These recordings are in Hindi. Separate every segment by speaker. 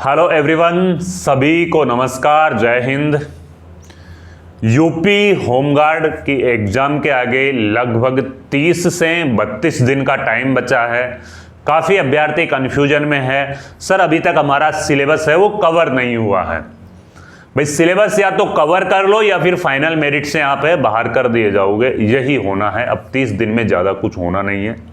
Speaker 1: हेलो एवरीवन, सभी को नमस्कार, जय हिंद। यूपी होमगार्ड की एग्ज़ाम के आगे लगभग 30 से 32 दिन का टाइम बचा है। काफ़ी अभ्यर्थी कन्फ्यूजन में है, सर अभी तक हमारा सिलेबस है वो कवर नहीं हुआ है। भाई सिलेबस या तो कवर कर लो या फिर फाइनल मेरिट से आप बाहर कर दिए जाओगे, यही होना है। अब 30 दिन में ज़्यादा कुछ होना नहीं है।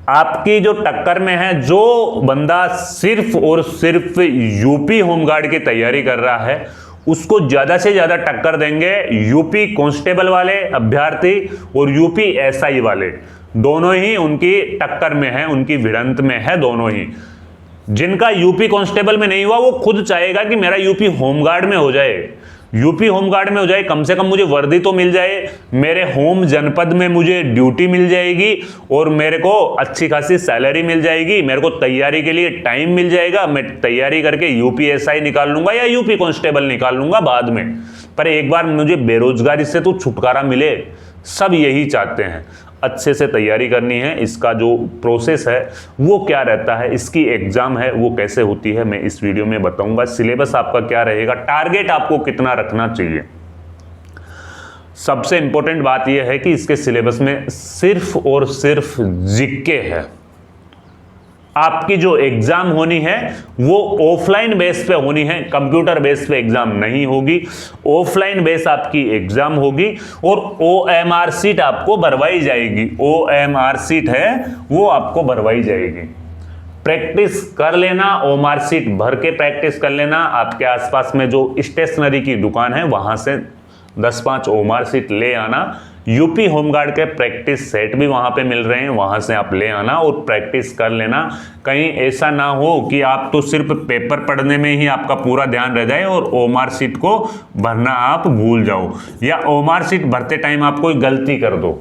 Speaker 1: आपकी जो टक्कर में है, जो बंदा सिर्फ और सिर्फ यूपी होमगार्ड की तैयारी कर रहा है, उसको ज़्यादा से ज़्यादा टक्कर देंगे यूपी कांस्टेबल वाले अभ्यर्थी और यूपी एसआई वाले। दोनों ही उनकी टक्कर में है, उनकी भिड़ंत में है दोनों ही। जिनका यूपी कांस्टेबल में नहीं हुआ वो खुद चाहेगा कि मेरा यूपी होमगार्ड में हो जाए, यूपी होमगार्ड में हो जाए, कम से कम मुझे वर्दी तो मिल जाए, मेरे होम जनपद में मुझे ड्यूटी मिल जाएगी और मेरे को अच्छी खासी सैलरी मिल जाएगी, मेरे को तैयारी के लिए टाइम मिल जाएगा, मैं तैयारी करके यूपी एसआई निकाल लूंगा या यूपी कांस्टेबल निकाल लूंगा बाद में। पर एक बार मुझे बेरोजगारी से तो छुटकारा मिले, सब यही चाहते हैं। अच्छे से तैयारी करनी है। इसका जो प्रोसेस है वो क्या रहता है, इसकी एग्जाम है वो कैसे होती है, मैं इस वीडियो में बताऊंगा। सिलेबस आपका क्या रहेगा, टारगेट आपको कितना रखना चाहिए। सबसे इंपॉर्टेंट बात यह है कि इसके सिलेबस में सिर्फ और सिर्फ जीके है। आपकी जो एग्जाम होनी है वो ऑफलाइन बेस पे होनी है, कंप्यूटर बेस पे एग्जाम नहीं होगी। ऑफलाइन बेस आपकी एग्जाम होगी और ओएमआर सीट आपको भरवाई जाएगी। ओएमआर सीट है वो आपको भरवाई जाएगी। प्रैक्टिस कर लेना, ओएमआर सीट भर के प्रैक्टिस कर लेना। आपके आसपास में जो स्टेशनरी की दुकान है वहां से 10-5 ओएमआर सीट ले आना। यूपी होमगार्ड के प्रैक्टिस सेट भी वहां पे मिल रहे हैं, वहां से आप ले आना और प्रैक्टिस कर लेना। कहीं ऐसा ना हो कि आप तो सिर्फ पेपर पढ़ने में ही आपका पूरा ध्यान रह जाए और ओएमआर सीट को भरना आप भूल जाओ, या ओएमआर सीट भरते टाइम आप कोई गलती कर दो।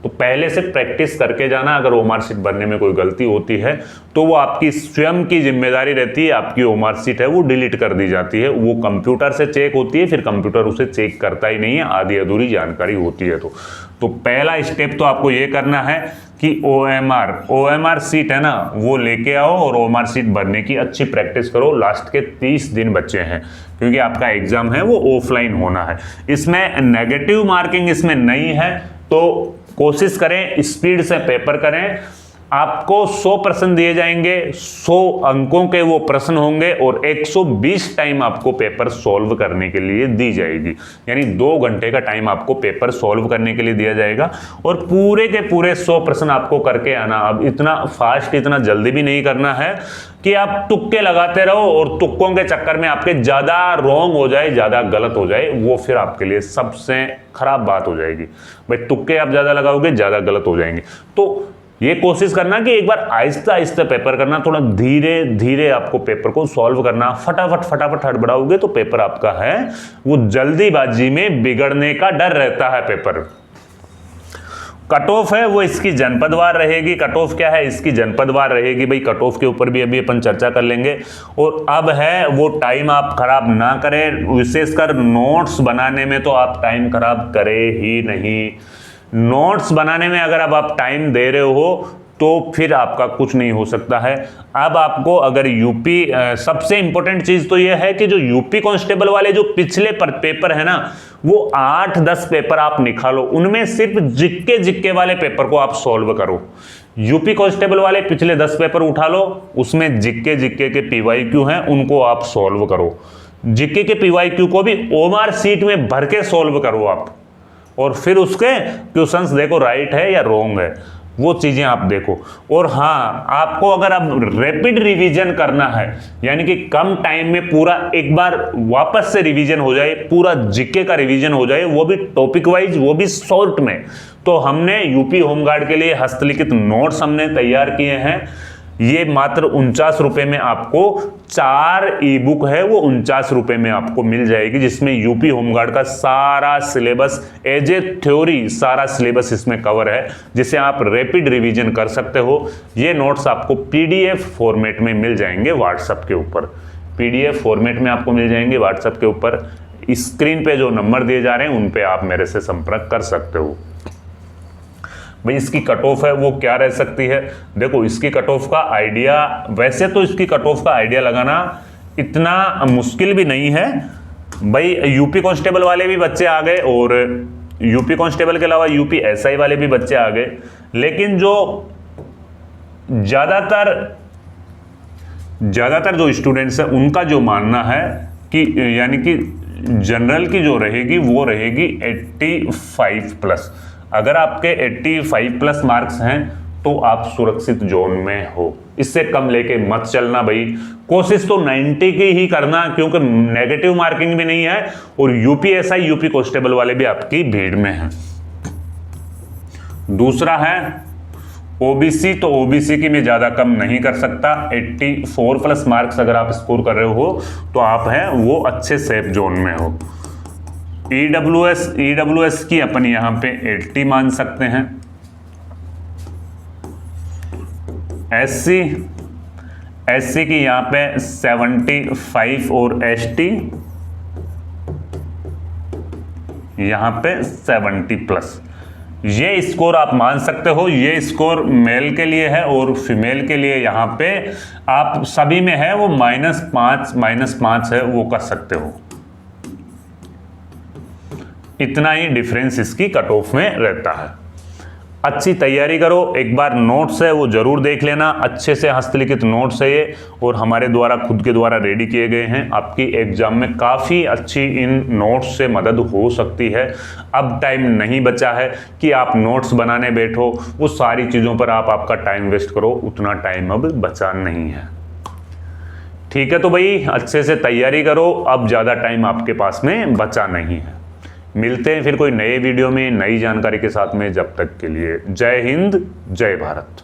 Speaker 1: तो पहले से प्रैक्टिस करके जाना। अगर ओएमआर सीट भरने में कोई गलती होती है तो वो आपकी स्वयं की जिम्मेदारी रहती है, आपकी ओएमआर सीट है वो डिलीट कर दी जाती है। वो कंप्यूटर से चेक होती है, फिर कंप्यूटर उसे चेक करता ही नहीं है, आधी अधूरी जानकारी होती है। तो पहला स्टेप तो आपको ये करना है कि ओएमआर सीट है ना वो लेके आओ और ओएमआर सीट भरने की अच्छी प्रैक्टिस करो। लास्ट के 30 दिन बचे हैं क्योंकि आपका एग्जाम है वो ऑफलाइन होना है। इसमें नेगेटिव मार्किंग इसमें नहीं है, तो कोशिश करें स्पीड से पेपर करें। आपको 100 प्रश्न दिए जाएंगे, 100 अंकों के वो प्रश्न होंगे और 120 टाइम आपको पेपर सॉल्व करने के लिए दी जाएगी। यानी 2 घंटे का टाइम आपको पेपर सॉल्व करने के लिए दिया जाएगा और पूरे के पूरे 100 प्रश्न आपको करके आना। अब इतना फास्ट, इतना जल्दी भी नहीं करना है कि आप तुक्के लगाते रहो और तुक्कों के चक्कर में आपके ज़्यादा रॉन्ग हो जाए, ज़्यादा गलत हो जाए, वो फिर आपके लिए सबसे खराब बात हो जाएगी। भाई तुक्के आप ज़्यादा लगाओगे, ज़्यादा गलत हो जाएंगे। तो ये कोशिश करना कि एक बार आहिस्ता आहिस्ता पेपर करना, थोड़ा धीरे धीरे आपको पेपर को सॉल्व करना। फटाफट हड़बड़ाओगे तो पेपर आपका है वो जल्दीबाजी में बिगड़ने का डर रहता है पेपर। कट ऑफ है वो इसकी जनपदवार रहेगी। कट ऑफ क्या है, इसकी जनपदवार रहेगी। भाई कट ऑफ के ऊपर भी अभी अपन चर्चा कर लेंगे। और अब है वो टाइम आप खराब ना करें, विशेषकर नोट्स बनाने में तो आप टाइम खराब करें ही नहीं। नोट्स बनाने में अगर अब आप टाइम दे रहे हो तो फिर आपका कुछ नहीं हो सकता है। अब आपको अगर यूपी, सबसे इंपॉर्टेंट चीज तो यह है कि जो यूपी कांस्टेबल वाले जो पिछले पेपर है ना वो 8-10 पेपर आप निकालो, उनमें सिर्फ जिक्के वाले पेपर को आप सॉल्व करो। यूपी कांस्टेबल वाले पिछले 10 पेपर उठा लो, उसमें जिक्के के पीवाईक्यू हैं उनको आप सॉल्व करो। जिक्के के पीवाईक्यू को भी ओएमआर सीट में भर के सॉल्व करो आप, और फिर उसके क्वेश्चंस देखो राइट है या रॉन्ग है, वो चीजें आप देखो। और हाँ, आपको अगर अब रैपिड रिवीजन करना है, यानी कि कम टाइम में पूरा एक बार वापस से रिवीजन हो जाए, पूरा जीके का रिवीजन हो जाए, वो भी टॉपिक वाइज, वो भी शॉर्ट में, तो हमने यूपी होमगार्ड के लिए हस्तलिखित नोट्स हमने तैयार किए हैं। ये मात्र 49 रुपए में आपको 4 ई बुक है वो 49 रुपए में आपको मिल जाएगी, जिसमें यूपी होमगार्ड का सारा सिलेबस एज ए थ्योरी सारा सिलेबस इसमें कवर है, जिसे आप रैपिड रिवीजन कर सकते हो। ये नोट्स आपको पीडीएफ फॉर्मेट में मिल जाएंगे व्हाट्सएप के ऊपर। पीडीएफ फॉर्मेट में आपको मिल जाएंगे व्हाट्सएप के ऊपर। स्क्रीन पे जो नंबर दिए जा रहे हैं उन पे आप मेरे से संपर्क कर सकते हो। भाई इसकी कट ऑफ है वो क्या रह सकती है। देखो इसकी कट ऑफ का आइडिया, वैसे तो इसकी कट ऑफ का आइडिया लगाना इतना मुश्किल भी नहीं है भाई। यूपी कांस्टेबल वाले भी बच्चे आ गए और यूपी कांस्टेबल के अलावा यूपी एसआई वाले भी बच्चे आ गए, लेकिन जो ज़्यादातर जो स्टूडेंट्स हैं उनका जो मानना है कि यानी कि जनरल की जो रहेगी वो रहेगी 85 प्लस। अगर आपके 85 प्लस मार्क्स हैं तो आप सुरक्षित जोन में हो, इससे कम लेके मत चलना भाई। कोशिश तो 90 की ही करना, क्योंकि नेगेटिव मार्किंग भी नहीं है और यूपीएसआई यूपी कांस्टेबल वाले भी आपकी भीड़ में हैं। दूसरा है ओबीसी, तो ओबीसी की मैं ज़्यादा कम नहीं कर सकता। 84 प्लस मार्क्स अगर आप स्कोर कर रहे हो तो आप हैं वो अच्छे सेफ जोन में हो। ईडब्ल्यूएस की अपन यहाँ पे 80 मान सकते हैं। एससी की यहाँ पे 75 और एसटी यहाँ पे 70 प्लस। ये स्कोर आप मान सकते हो। ये स्कोर मेल के लिए है और फीमेल के लिए यहाँ पे आप सभी में है वो -5 है, वो कर सकते हो। इतना ही डिफरेंस इसकी कट ऑफ में रहता है। अच्छी तैयारी करो, एक बार नोट्स है वो जरूर देख लेना, अच्छे से हस्तलिखित नोट्स है ये और हमारे द्वारा खुद के द्वारा रेडी किए गए हैं। आपकी एग्जाम में काफ़ी अच्छी इन नोट्स से मदद हो सकती है। अब टाइम नहीं बचा है कि आप नोट्स बनाने बैठो, वो सारी चीज़ों पर आप आपका टाइम वेस्ट करो, उतना टाइम अब बचा नहीं है। ठीक है, तो भाई अच्छे से तैयारी करो, अब ज़्यादा टाइम आपके पास में बचा नहीं है। मिलते हैं फिर कोई नए वीडियो में नई जानकारी के साथ में। जब तक के लिए जय हिंद, जय भारत।